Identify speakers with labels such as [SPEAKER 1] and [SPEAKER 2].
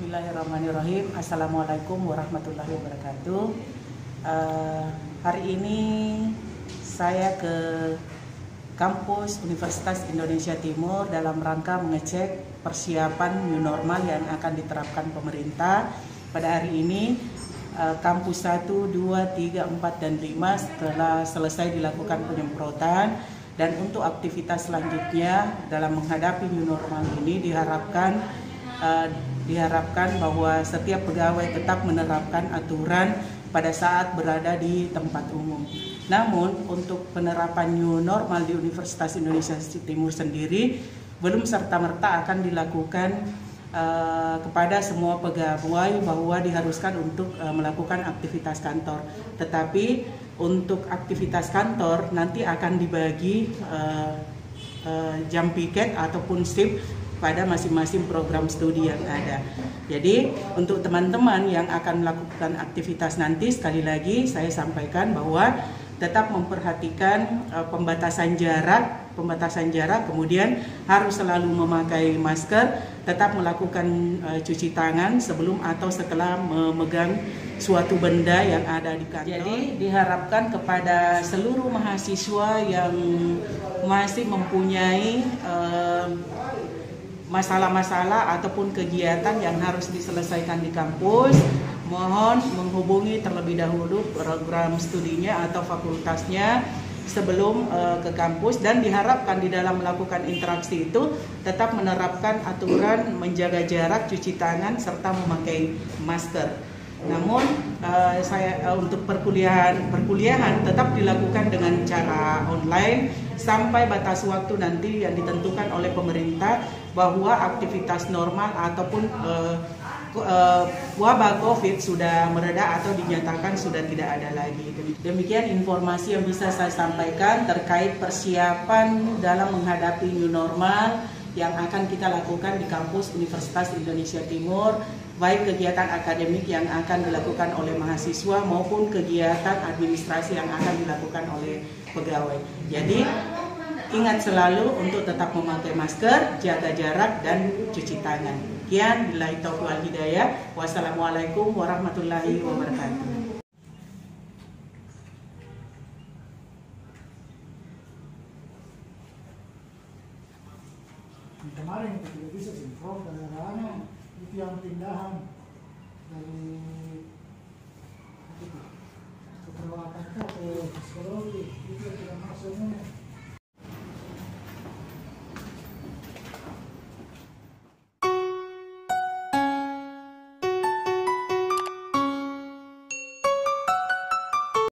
[SPEAKER 1] Bismillahirrahmanirrahim. Assalamualaikum warahmatullahi wabarakatuh. Hari ini saya ke kampus Universitas Indonesia Timur dalam rangka mengecek persiapan new normal yang akan diterapkan pemerintah. Pada hari ini kampus 1, 2, 3, 4, dan 5 setelah selesai dilakukan penyemprotan, dan untuk aktivitas selanjutnya dalam menghadapi new normal ini diharapkan bahwa setiap pegawai tetap menerapkan aturan pada saat berada di tempat umum. Namun untuk penerapan new normal di Universitas Indonesia Timur sendiri belum serta-merta akan dilakukan kepada semua pegawai bahwa diharuskan untuk melakukan aktivitas kantor. Tetapi untuk aktivitas kantor nanti akan dibagi jam piket ataupun shift pada masing-masing program studi yang ada. Jadi untuk teman-teman yang akan melakukan aktivitas nanti, sekali lagi saya sampaikan bahwa tetap memperhatikan pembatasan jarak, kemudian harus selalu memakai masker, tetap melakukan cuci tangan sebelum atau setelah memegang suatu benda yang ada di kantor. Jadi diharapkan kepada seluruh mahasiswa yang masih mempunyai masalah-masalah ataupun kegiatan yang harus diselesaikan di kampus, mohon menghubungi terlebih dahulu program studinya atau fakultasnya sebelum ke kampus, dan diharapkan di dalam melakukan interaksi itu tetap menerapkan aturan menjaga jarak, cuci tangan, serta memakai masker. Namun untuk perkuliahan tetap dilakukan dengan cara online sampai batas waktu nanti yang ditentukan oleh pemerintah bahwa aktivitas normal ataupun wabah COVID sudah mereda atau dinyatakan sudah tidak ada lagi. Demikian informasi yang bisa saya sampaikan terkait persiapan dalam menghadapi new normal yang akan kita lakukan di kampus Universitas Indonesia Timur, baik kegiatan akademik yang akan dilakukan oleh mahasiswa maupun kegiatan administrasi yang akan dilakukan oleh pegawai. Jadi ingat selalu untuk tetap memakai masker, jaga jarak, dan cuci tangan. Sekian, billahi taufiq wal hidayah. Wassalamualaikum warahmatullahi wabarakatuh.
[SPEAKER 2] Kemarin ketika bisa sinkron kadang-kadang itu yang pindahan dari keperawatan ke psikologi itu tidak maksudnya